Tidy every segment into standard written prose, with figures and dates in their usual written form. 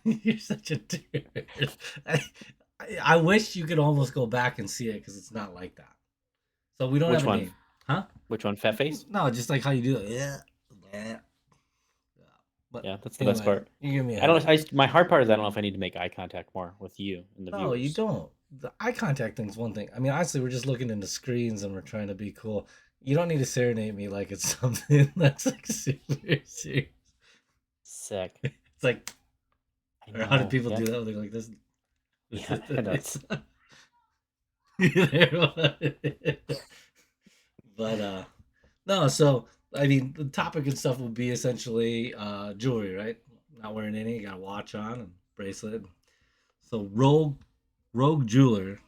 You're such a dude. I, I wish you could almost go back and see it because it's not like that. So we don't have Which a one? name, huh? Which one? Fat face? No, just like how you do it. Yeah, yeah. But Yeah, that's the best anyway, part. you give me a I don't. headache. My hard part is I don't know if I need to make eye contact more with you and the No, you viewers. don't. The eye contact thing's one thing. I mean, honestly, we're just looking into screens and we're trying to be cool. You don't need to serenade me like it's something that's like super serious. Sick. It's like, I or how do know. people do Yep. that? They're like this. Yeah. I know. It's, but no. So I mean, the topic and stuff will be essentially jewelry, right? Not wearing any. You got a watch on and bracelet. So rogue jeweler.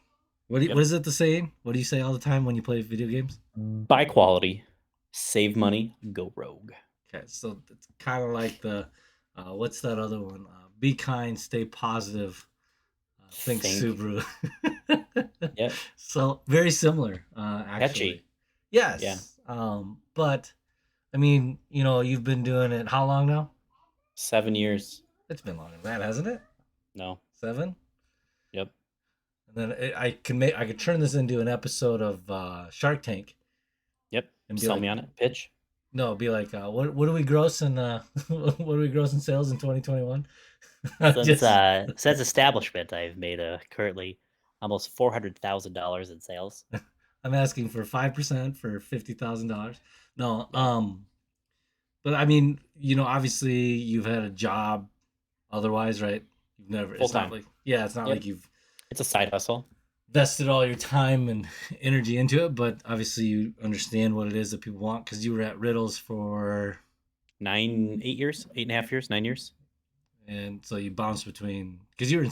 What Yep. is it the saying? What do you say all the time when you play video games? Buy quality, save money, go rogue. Okay, so it's kind of like the what's that other one? Be kind, stay positive. Think Think. Subaru. Yep. So very similar, actually. Catchy. Yeah. Yes, but I mean, you've been doing it how long now? 7 years. It's been longer than that, hasn't it? No. 7. Yep. And then I could turn this into an episode of Shark Tank Yep. and be Sell like, me on it. Pitch. no, be like, what do we gross in what do we gross in sales in 2021? Since Just since establishment, I've made currently almost $400,000 in sales. I'm asking for 5% for $50,000. No, Yeah. but I mean, obviously you've had a job otherwise, right? You've never. Full It's not time. like yeah, it's not Yep. like you've It's a side hustle. vested all your time and energy into it, but obviously you understand what it is that people want because you were at Riddles for 8 years, 8.5 years, 9 years. and so you bounced between because you were in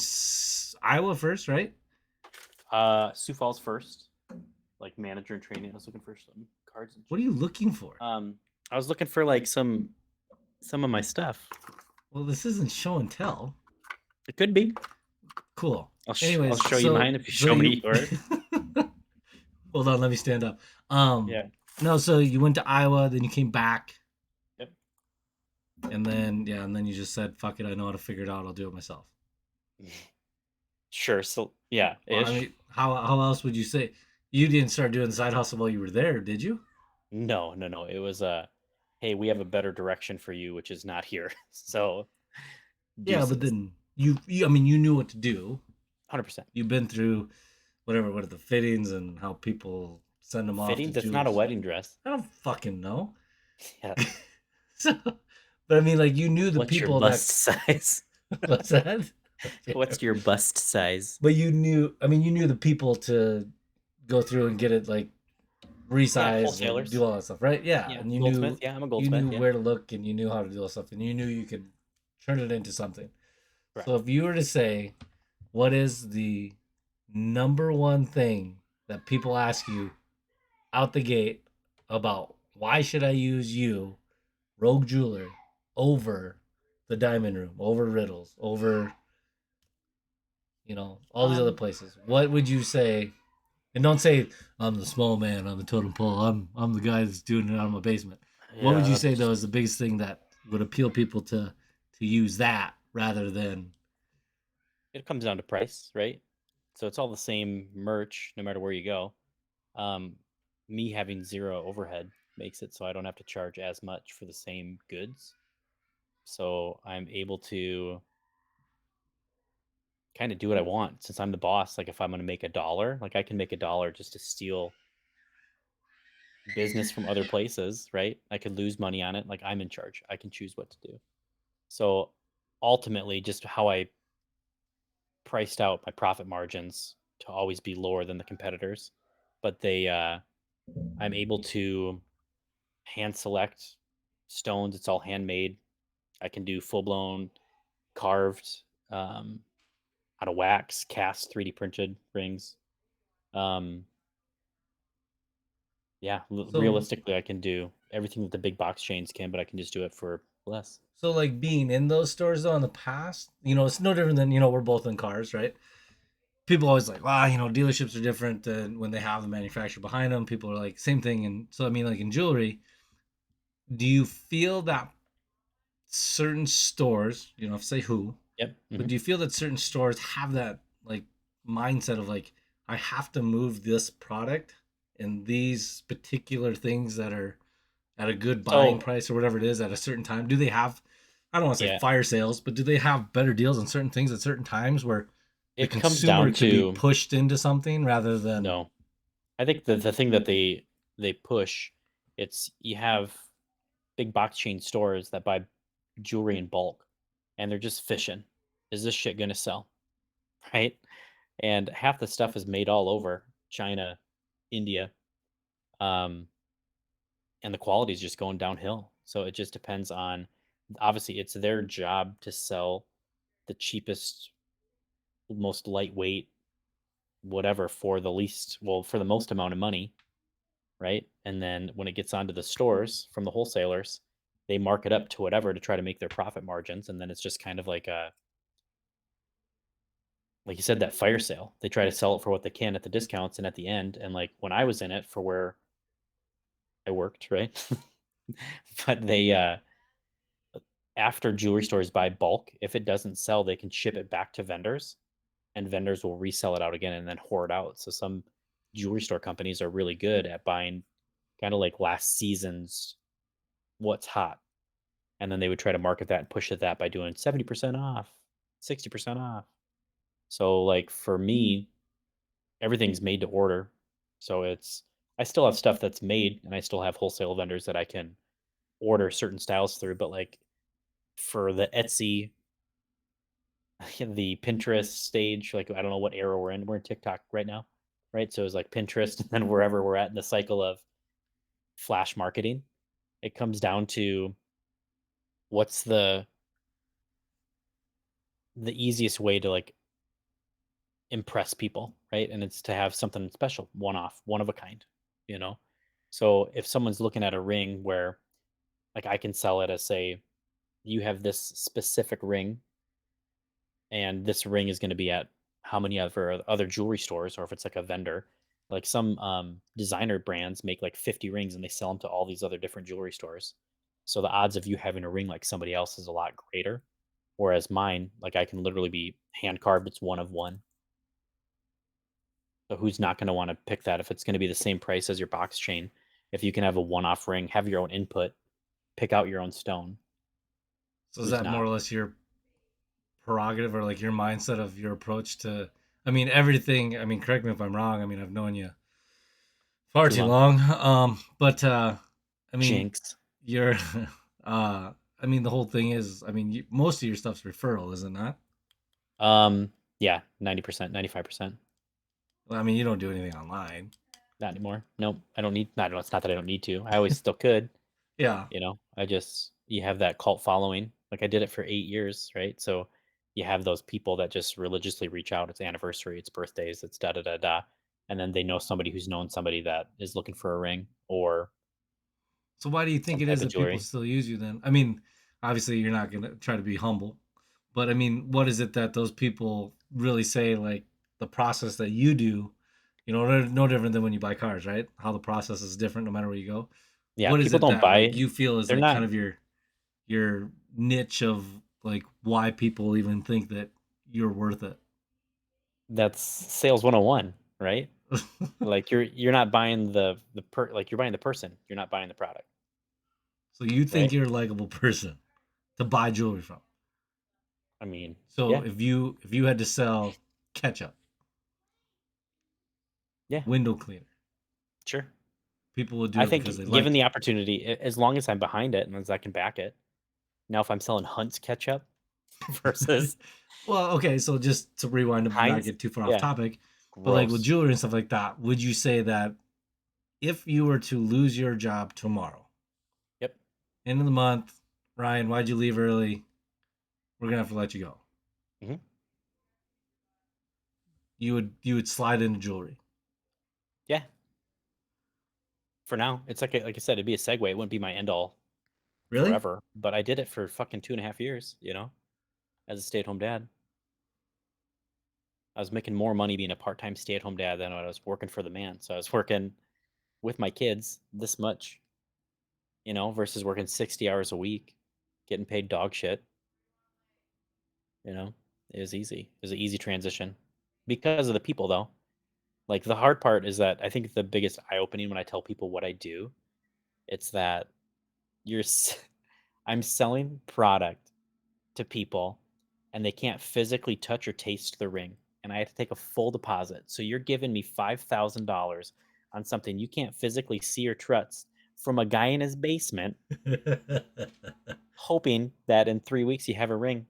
Iowa first, right? Sioux Falls first, like manager and training. I was looking for some cards and What are shit. you looking for? I was looking for like some of my stuff. Well, this isn't show and tell. It could be. Cool. I'll Anyways, show you so mine if you so show you me yours. hold on, let me stand up. Um, Yeah. no, so you went to Iowa, then you came back, Yep. and then yeah, and then you just said, "Fuck it, I know how to figure it out. I'll do it myself." Sure. So yeah, Well, I ish. mean, how else would you say you didn't start doing the side hustle while you were there, did you? No, no, no. It was hey, we have a better direction for you, which is not here. So Yeah, but deuces. then I mean, you knew what to do. 100%. You've been through whatever, what are the fittings and how people send them off to Fitting. That's not a jewelers. wedding dress. I don't fucking know. Yeah. So, but I mean, like you knew the What's your people that bust size? what's that? What's your bust size? But you knew, I mean, you knew the people to go through and get it like Yeah, resized and do wholesalers. all that stuff, right? Yeah, Yeah, and you goldsmith. knew Yeah, I'm a you goldsmith. knew Yeah, where to look and you knew how to do all stuff and you knew you could turn it into something. So correct. if you were to say, what is the number one thing that people ask you out the gate about why should I use you, Rogue Jeweler, over the Diamond Room, over Riddles, over all these other Um, places? What would you say? And don't say I'm the small man on the totem pole. I'm the guy that's doing it out of my basement. What would yeah, you say that's though is the biggest thing that would appeal people to use that rather than it comes down to price, right? So it's all the same merch no matter where you go. Um, Me having zero overhead makes it so I don't have to charge as much for the same goods. So I'm able to kind of do what I want since I'm the boss. Like if I'm going to make a dollar, like I can make a dollar just to steal business from other places, right? I could lose money on it. Like I'm in charge. I can choose what to do. So ultimately, just how I priced out my profit margins to always be lower than the competitors, but I'm able to hand select stones. It's all handmade. I can do full blown carved um, out of wax, cast 3D printed rings. Um, yeah, so realistically, I can do everything that the big box chains can, but I can just do it for less. so like being in those stores though in the past, it's no different than we're both in cars, right? People always like, wow, dealerships are different than when they have the manufacturer behind them. People are like, same thing. And so, I mean, like in jewelry, do you feel that certain stores, say who, Yep. But do you feel that certain stores have that like mindset of like I have to move this product and these particular things that are at a good buying So price or whatever it is at a certain time? Do they have, I don't want to say yeah, fire sales, but do they have better deals on certain things at certain times where the it comes consumer down could be to pushed into something rather than no. I think the thing that they push, it's you have big box chain stores that buy jewelry in bulk, and they're just fishing. Is this shit gonna sell? Right? And half the stuff is made all over China, India, um, and the quality is just going downhill. So it just depends on obviously it's their job to sell the cheapest, most lightweight, whatever for the least, well, for the most amount of money, right? And then when it gets onto the stores from the wholesalers, they mark it up to whatever to try to make their profit margins. And then it's just kind of like you said, that fire sale. They try to sell it for what they can at the discounts and at the end. And like when I was in it for where I worked, right? But they after jewelry stores buy bulk, if it doesn't sell, they can ship it back to vendors and vendors will resell it out again and then hoard out. So some jewelry store companies are really good at buying kind of like last season's what's hot. And then they would try to market that and push it that by doing 70% off, 60% off. So like for me, everything's made to order. So it's I still have stuff that's made and I still have wholesale vendors that I can order certain styles through, but like for the Etsy, the Pinterest stage, like I don't know what era we're in. We're in TikTok right now, right? So it's like Pinterest and then wherever we're at in the cycle of flash marketing, it comes down to what's the easiest way to like impress people, right? And it's to have something special, one off, one of a kind, you know? So if someone's looking at a ring where like I can sell it as say you have this specific ring and this ring is going to be at how many other jewelry stores or if it's like a vendor like some designer brands make like 50 rings and they sell them to all these other different jewelry stores, so the odds of you having a ring like somebody else is a lot greater, whereas mine like I can literally be hand carved, it's one of one. So who's not going to want to pick that if it's going to be the same price as your box chain? If you can have a one-off ring, have your own input, pick out your own stone, so is who's that more not? or less your prerogative or like your mindset of your approach to, I mean everything, I mean correct me if I'm wrong, I mean I've known you far Too too long. long. But I mean, Jinx. you're, I mean, the whole thing is, I mean, most of your stuff's referral, is it not? Yeah, 90%, 95%. Well, I mean, you don't do anything online. Not anymore. Nope. I don't need. I don't know. It's not that I don't need to. I always still could. Yeah. I just you have that cult following. Like I did it for 8 years, right? So you have those people that just religiously reach out. It's anniversary, it's birthdays, it's da da da da, and then they know somebody who's known somebody that is looking for a ring or So why do you think some it type is of that people jewelry. still use you then? I mean, obviously you're not gonna try to be humble, but I mean, what is it that those people really say? Like the process that you do, they're no different than when you buy cars, right? How the process is different no matter where you go. Yeah, What is people it don't that like buy. you feel is They're like not. kind of your niche of like why people even think that you're worth it? That's sales 101, right? Like you're not buying like you're buying the person. You're not buying the product, So you think right? you're a likable person to buy jewelry from. I mean, So yeah, if you had to sell ketchup, yeah, window cleaner, sure. people would I do it think because they given like the you. opportunity, as long as I'm behind it and as I can back it. Now, if I'm selling Hunt's ketchup versus Well, okay, so just to rewind and not Heinz, get too far off yeah, topic, but like with gross. jewelry and stuff like that, would you say that if you were to lose your job tomorrow, Yep. end of the month, Ryan, why'd you leave early? We're gonna have to let you go. Mhm. You would slide into jewelry. Yeah. For now, it's like I said, it'd be a segue. It wouldn't be my end all Really? forever, but I did it for fucking 2.5 years. As a stay at home dad. I was making more money being a part time stay at home dad than I was working for the man. So I was working with my kids this much, versus working 60 hours a week, getting paid dog shit. You know, it was easy. It was an easy transition because of the people, though. Like the hard part is that I think the biggest eye opening when I tell people what I do, it's that you're s- I'm selling product to people and they can't physically touch or taste the ring. And I have to take a full deposit. So you're giving me $5,000 on something you can't physically see or trust from a guy in his basement, hoping that in 3 weeks you have a ring or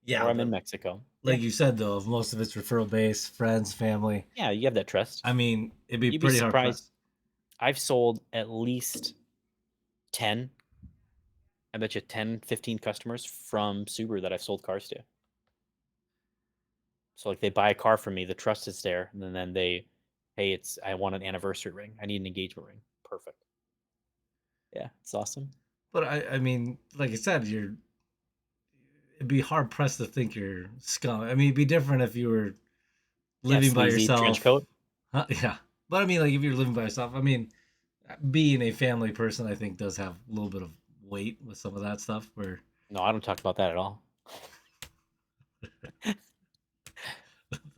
Yeah, I'm but in Mexico. like Yeah. you said though, if most of it's referral based, friends, family, Yeah. You have that trust. I mean, it'd be You'd be pretty hard surprised. pressed. I've sold at least 10, I bet you 10, 15 customers from Subaru that I've sold cars to. So like they buy a car from me, the trust is there, and then they, hey, I want an anniversary ring. I need an engagement ring. Perfect. Yeah, it's awesome. But I mean, like I said, it'd be hard pressed to think you're scum. I mean, it'd be different if you were Yeah, living by sleazy trench yourself. coat. Huh? Yeah. But I mean, like if you're living by yourself, I mean, being a family person, I think does have a little bit of weight with some of that stuff where No, I don't talk about that at all.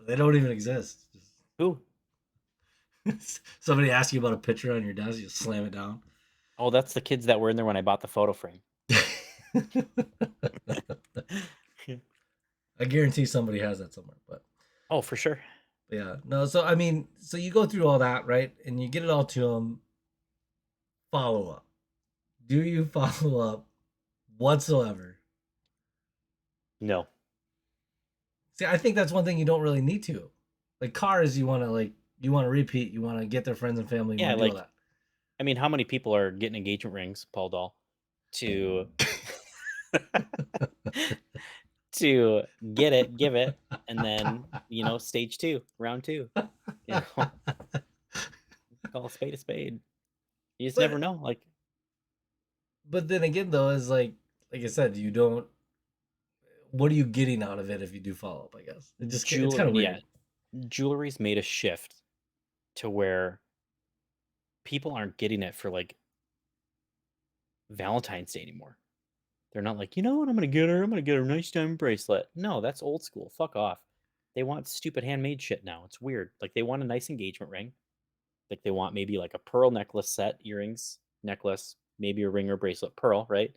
they don't even exist. Who? Somebody asks you about a picture on your desk, you slam it down. Oh, that's the kids that were in there when I bought the photo frame. I guarantee somebody has that somewhere. Oh, for sure. Yeah, no. So I mean, so you go through all that, right? And you get it all to them. Follow up. Do you follow up whatsoever? No. See, I think that's one thing you don't really need to. Like cars, you want to repeat, you want to get their friends and family, you Yeah, want to do all like, that. I mean, how many people are getting engagement rings, Paul Doll, to to get it, give it, and then, stage 2, round 2, you know? Call a spade a spade. You just never but know, like, but then again, though, is like I said, you don't. What are you getting out of it if you do follow up? I guess it's kind of yeah, weird. jewelry's made a shift to where people aren't getting it for, like, Valentine's Day anymore. They're not like, "You know what I'm gonna get her? I'm gonna get her a nice diamond bracelet." No, that's old school, fuck off. They want stupid handmade shit now, it's weird. Like, they want a nice engagement ring, like, they want maybe, like, a pearl necklace set, earrings, necklace, maybe a ring or bracelet, pearl, right?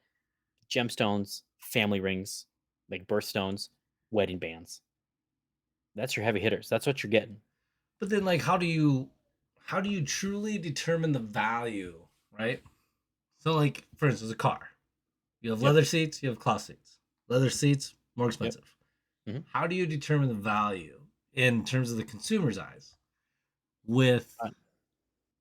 Gemstones, family rings, like birthstones, wedding bands. That's your heavy hitters, that's what you're getting. But then, like, how do you truly determine the value, right? So, like, for instance, a car. You have Yep, leather seats, you have cloth seats. Leather seats more yep, expensive. mhm. How do you determine the value in terms of the consumer's eyes with Uh,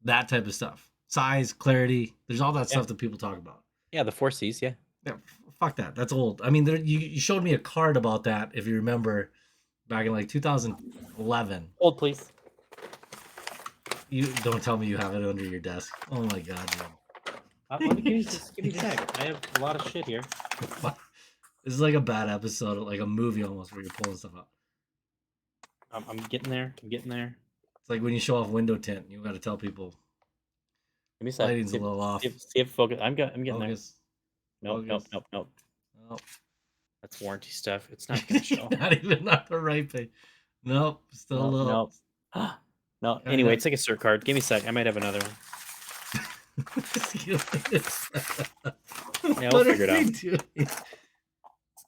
that type of stuff? Size, clarity. There's all that yeah, stuff that people talk about. yeah, the 4 Cs, yeah. Yeah, fuck that. That's old. I mean, you showed me a card about that, if you remember, back in like 2011. Hold, please. You don't tell me you have it under your desk. Oh my god, Let me dude. give me a sec. I have a lot of shit here. This is like a bad episode, like a movie almost, where you're pulling stuff out. I'm getting there. I'm getting there. It's like when you show off window tint, you got to tell people Give me a sec. lighting's a little off. See if focus. I'm getting there. Focus, Nope, nope, focus. nope, nope. Nope. That's warranty stuff. It's not gonna show. Not even on the right page. Nope. Still a Nope, little. nope. No. Kind Anyway, of. it's like a cert card. Give me a sec. I might have another one. Yeah, we'll What are figure it we out. doing?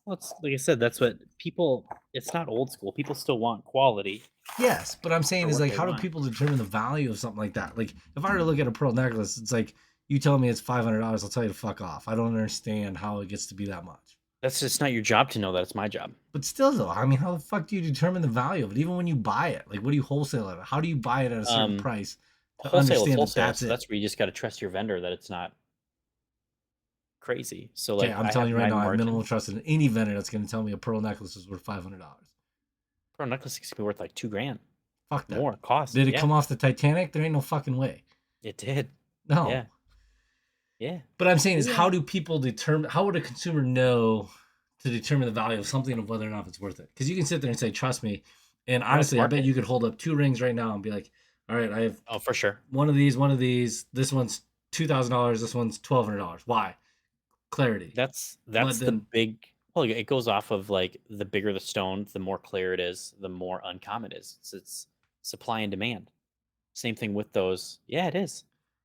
Well, it's like I said. That's what people. It's not old school. People still want quality Yes, but I'm saying for is what like, they how do want. people determine the value of something like that? Like, if I were to look at a pearl necklace, it's like you tell me it's $500, I'll tell you to fuck off. I don't understand how it gets to be that much. That's just not your job to know that. It's my job. But still, though, I mean, how the fuck do you determine the value of it? Even when you buy it, like, what do you wholesale it? How do you buy it at a certain price to Wholesale is understand that wholesale. that's So it? that's where you just got to trust your vendor that it's not crazy. So Okay, like I'm I telling have you right my now, I have minimal margins. trust in any vendor that's going to tell me a pearl necklace is worth $500. Pearl necklace can be worth like $2,000 Fuck that. more cost. Did it Yeah, come off the Titanic? There ain't no fucking way. it did. No. Yeah, yeah. But I'm saying Oh is, yeah. how do people determine? How would a consumer know to determine the value of something, of whether or not it's worth it? Because you can sit there and say, "Trust me," and No, it's honestly, I bet market. you could hold up two rings right now and be like, "All right, I have Oh, for sure. one of these, one of these. This one's $2,000. This one's $1,200. Why? Clarity." That's But the then, big. Well, it goes off of like the bigger the stone, the more clear it is, the more uncommon it is. It's supply and demand. Same thing with those. Yeah, it is.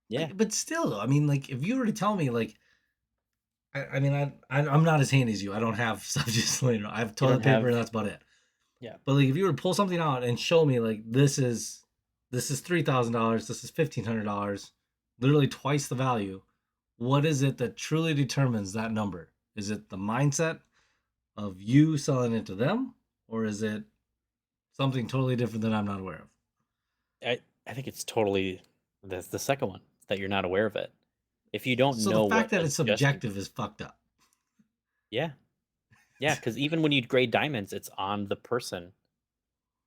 Yeah, But still, though, I mean, like, if you were to tell me, like, I mean, I'm not as handy as you. I don't have stuff just later. I have you don't toilet paper, have. and that's about it. Yeah, But like, if you were to pull something out and show me, like, this is $3,000, this is $1,500, literally twice the value. What is it that truly determines that number? Is it the mindset of you selling it to them, or is it something totally different that I'm not aware of? I think it's totally the second one that you're not aware of it. If you don't So the know fact what that it's adjustment, subjective is fucked up. yeah, yeah, because even when you grade diamonds, it's on the person.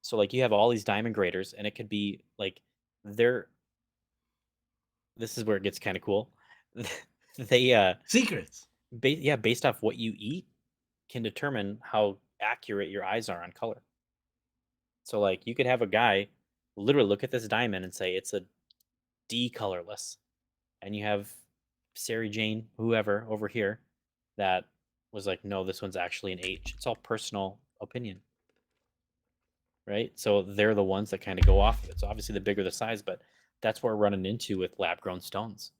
So like you have all these diamond graders, and it could be like they're. This is where it gets kind of cool. They Secrets. yeah, based off what you eat can determine how accurate your eyes are on color. So like you could have a guy literally look at this diamond and say it's a D colorless, and you have Sarah Jane, whoever over here, that was like, no, this one's actually an H. It's all personal opinion, right? So they're the ones that kind of go off of it. So obviously, the bigger the size, but that's what we're running into with lab grown stones.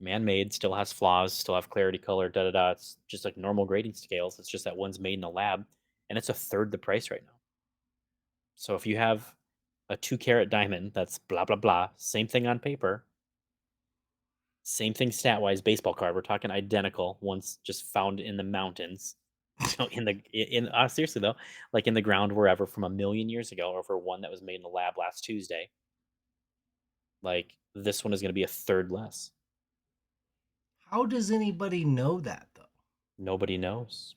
Man made still has flaws, still have clarity, color, da da da. It's just like normal grading scales. It's just that one's made in a lab, and it's a third the price right now. So if you have a 2 carat diamond that's blah blah blah, same thing on paper, same thing stat wise, baseball card. We're talking identical. One's just found in the mountains. In the in seriously though, like in the ground wherever from a million years ago, or for one that was made in the lab last Tuesday. Like this one is going to be a third less. How does anybody know that though? Nobody knows.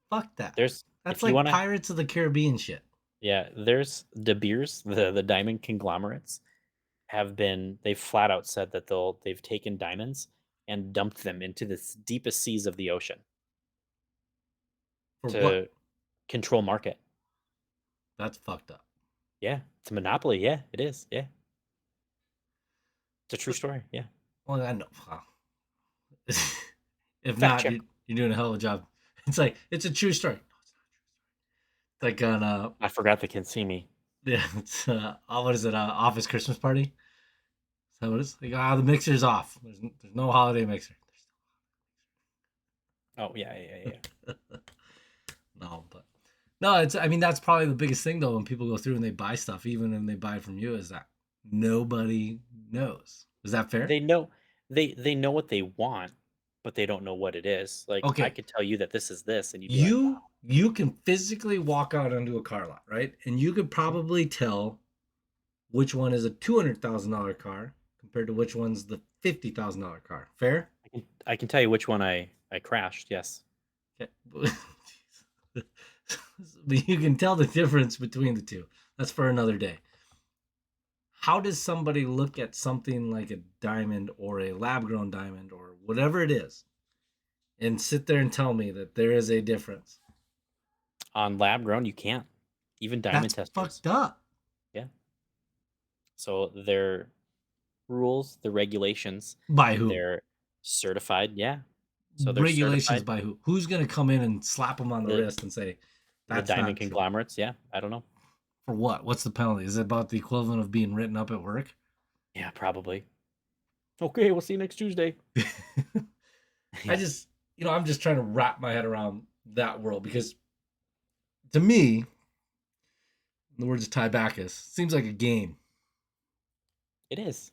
Fuck that. There's That's if you like want to, Pirates of the Caribbean shit. yeah. There's De Beers, the diamond conglomerates have been. They've flat out said that they've taken diamonds and dumped them into the deepest seas of the ocean For what? to control market. That's fucked up. Yeah, it's a monopoly. Yeah, it is. Yeah, it's a true But, story. Yeah, well, I know. Wow. If fact not, check. you're doing a hell of a job. It's like it's a true story. No, it's not a true story. Like on I forgot they can see me. yeah, it's what is it? Office Christmas party. So what is like? The mixer's off. There's no holiday mixer. Oh yeah, yeah, yeah. No, but no, it's. I mean, that's probably the biggest thing though. When people go through and they buy stuff, even when they buy it from you, is that nobody knows. Is that fair? They know they know what they want, but they don't know what it is. Like I Okay, could tell you that this is this, and you'd be like, wow, you can physically walk out onto a car lot, right? And you could mhm. probably tell which one is a $200,000 car compared to which one's the $50,000 car. Fair? I can tell you which one I crashed. Yes, Okay. But you can tell the difference between the two. That's for another day. How does somebody look at something like a diamond or a lab grown diamond or whatever it is and sit there and tell me that there is a difference? on lab grown you can't. Even diamond That's testers. fucked up. Yeah. So their rules, the regulations, By who? they're certified. Yeah. So they're Regulations certified. by who? Who's going to come in and slap them on the The wrist and say, the that's diamond not true? conglomerates. Yeah. I don't know. For what? What's the penalty? Is it about the equivalent of being written up at work? Yeah, probably. Okay, we'll see you next Tuesday. I Yeah. just, I'm just trying to wrap my head around that world because to me, in the words of Ty Backus, seems like a game. It is.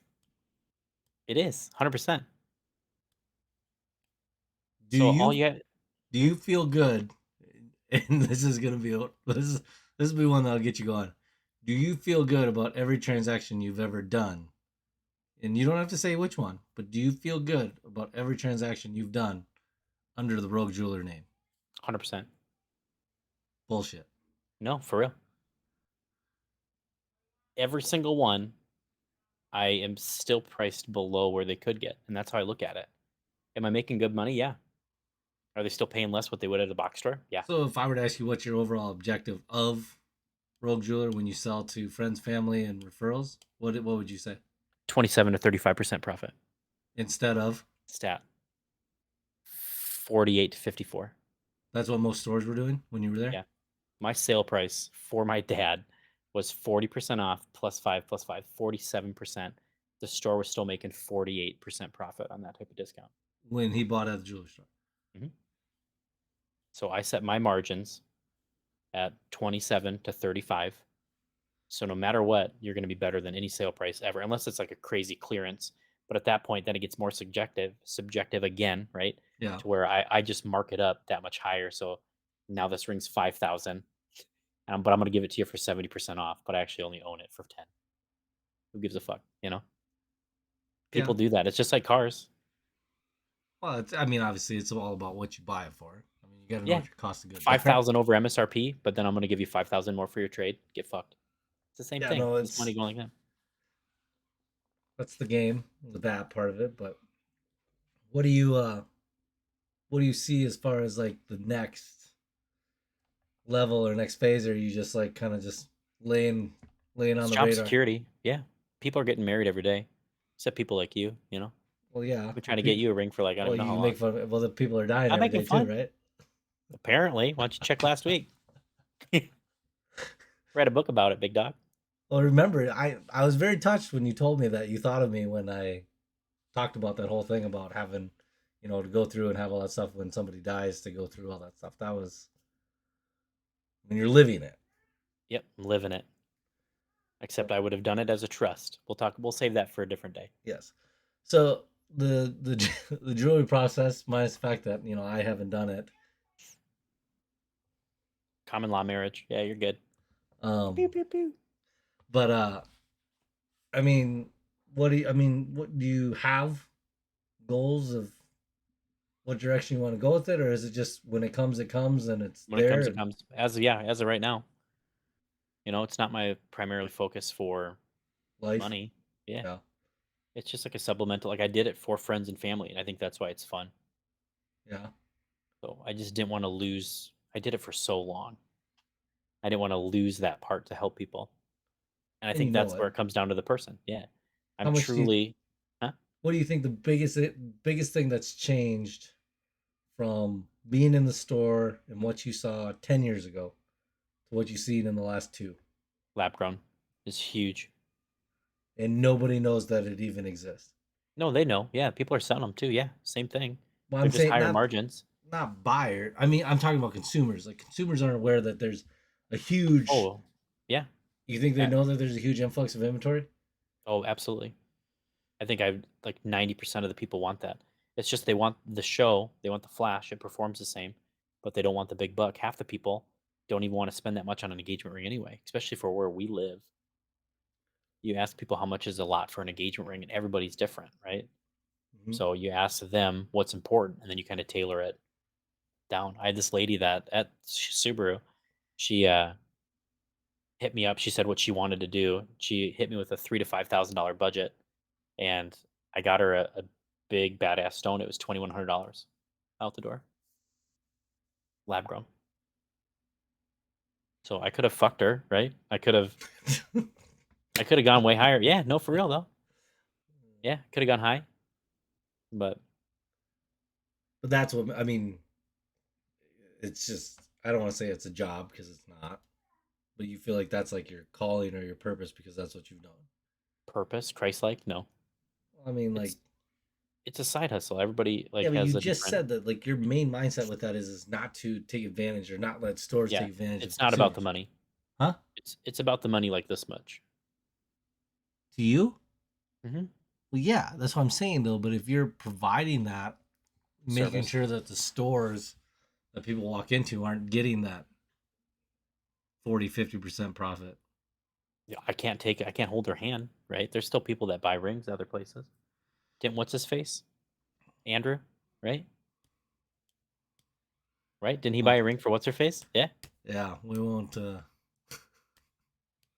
It is 100%. Do So all you you have, do you feel good? And this is gonna be this will be one that'll get you going. Do you feel good about every transaction you've ever done? And you don't have to say which one, but do you feel good about every transaction you've done under the Rogue Jeweler name? 100%. Bullshit. No, for real. Every single one, I am still priced below where they could get, and that's how I look at it. Am I making good money? Yeah. Are they still paying less what they would at a box store? Yeah. So if I were to ask you what's your overall objective of Rogue Jeweler when you sell to friends, family, and referrals, what would you say 27 to 35% profit. instead of Stat. 48 to 54. That's what most stores were doing when you were there? Yeah. My sale price for my dad was 40% off plus 5 plus 5, 47%. The store was still making 48% profit on that type of discount. When he bought at the jewelry store. Mhm. So I set my margins at 27 to 35. So no matter what, you're going to be better than any sale price ever, unless it's like a crazy clearance. But at that point, then it gets more subjective again, right? Yeah. To where I just mark it up that much higher. So now this ring's 5,000, but I'm going to give it to you for 70% off, but I actually only own it for 10. Who gives a fuck? You know, Yeah. people do that. It's just like cars. Well, I mean, obviously, it's all about what you buy it for. I mean, you got to know Yeah, what your cost of goods are. 5,000 over MSRP, but then I'm going to give you 5,000 more for your trade. Get fucked. It's the same Yeah, thing. no, It's money going like that. that's the game with that part of it. But what do you what do you see as far as like the next level or next phase? Or are you just like kind of just laying It's on the job radar? security. Yeah, people are getting married every day, except people like you. Well, yeah. I've been Well, trying to get you a ring for like I don't well, even know you how can long. make fun of it. Well, the people are dying I'm every making day too, fun. right? Apparently, why don't you check last week? Read a book about it, big dog. Well, remember, I was very touched when you told me that you thought of me when I talked about that whole thing about having, to go through and have all that stuff when somebody dies to go through all that stuff. That was when you're living it. Yep, I'm living it. Except I would have done it as a trust. We'll talk. We'll save that for a different day. Yes. So the the jewelry process, minus the fact that I haven't done it. Common law marriage. Yeah, you're good. Pew Um, pew pew. but I mean, what do you have goals of what direction you want to go with it, or is it just when it comes and it's When it there comes, it and comes. As of right now, it's not my primarily focus for life? money. Yeah, Yeah, it's just like a supplemental. Like I did it for friends and family, and I think that's why it's fun. yeah. So I just didn't want to lose. I did it for so long. I didn't want to lose that part to help people. And I And you think know that's it. where it comes down to the person. Yeah. How I'm much do you? truly, huh? What do you think the biggest thing that's changed from being in the store and what you saw 10 years ago to what you've seen in the last two? Lab grown is huge. And nobody knows that it even exists. No, they know. Yeah. People are selling them too. Yeah. Same thing. Well, They're I'm just saying higher not margins. not buyer. I mean, I'm talking about consumers. Like consumers aren't aware that there's a huge. Oh, yeah. You think they Uh, know that there's a huge influx of inventory? Oh, absolutely. I think I like 90% of the people want that. It's just they want the show, they want the flash, it performs the same, but they don't want the big buck. Half the people don't even want to spend that much on an engagement ring anyway, especially for where we live. You ask people how much is a lot for an engagement ring, and everybody's different, right? Hmm. So you ask them what's important, and then you kind of tailor it down. I had this lady that at Subaru, she hit me up. She said what she wanted to do. She hit me with a $3,000 to $5,000 budget, and I got her a big badass stone. It was $2,100 out the door, lab grown. So I could have fucked her, right? I could have gone way higher. Yeah, no, for real though. Yeah, could have gone high, but But that's what I mean. It's just I don't want to say it's a job because it's not, but you feel like that's like your calling or your purpose because that's what you've done. purpose, Christ-like, no. I mean, like It's it's a side hustle. Everybody yeah, like but you has a just different. said that like your main mindset with that is not to take advantage or not let stores Yeah, take advantage of it's not about the consumers, money. huh? It's about the money like this much. To you? Hmm. Well, yeah, that's what I'm saying though. But if you're providing that, making Service. sure that the stores that people walk into aren't getting that 40-50% profit. Yeah, I can't hold their hand, right? There's still people that buy rings other places. Didn't what's his face? Andrew, right? Right? Didn't he buy Well, a ring for what's her face? Yeah. yeah, we won't. Is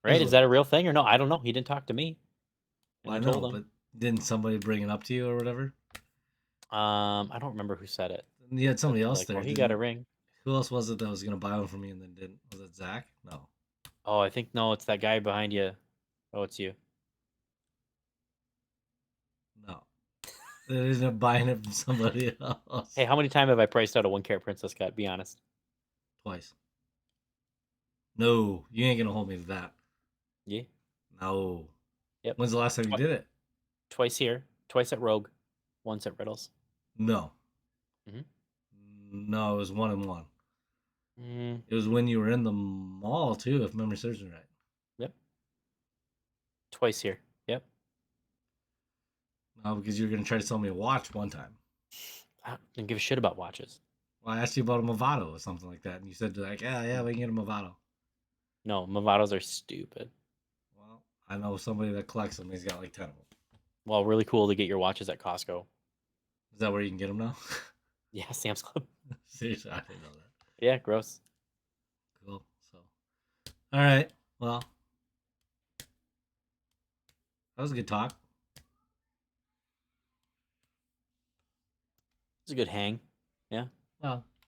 Right? Is what that a real thing or no? I don't know. He didn't talk to me, and well, I I know, told him. but didn't somebody bring it up to you or whatever? I don't remember who said it, You had but somebody they're else like, "Oh, there, he got a didn't? ring." Who else was it that was gonna buy one from me and then didn't? Was it Zach? No, Oh, I think no, it's that guy behind you. Oh, it's you. no. They ended up buying it from somebody else. Hey, how many times have I priced out a 1 carat princess cut? Be honest. Twice. No, you ain't gonna hold me to that. Yeah. No. Yep. When's the last time you did it? Twice here, twice at Rogue, once at Riddles. No. Mhm. No, it was 1 and 1. Mm, It was when you were in the mall too, if memory serves me right. yep. Twice here. Yep. No, because you were gonna try to sell me a watch one time. I don't give a shit about watches. Well, I asked you about a Movado or something like that, and you said like, yeah, we can get a Movado. No, Movados are stupid. Well, I know somebody that collects them. He's got like 10 of them. Well, really cool to get your watches at Costco. Is that where you can get them now? Yeah, Sam's Club. Seriously, I didn't know that. Yeah, gross. Cool. So, all right. Well, that was a good talk. It's a good hang. Yeah. Well,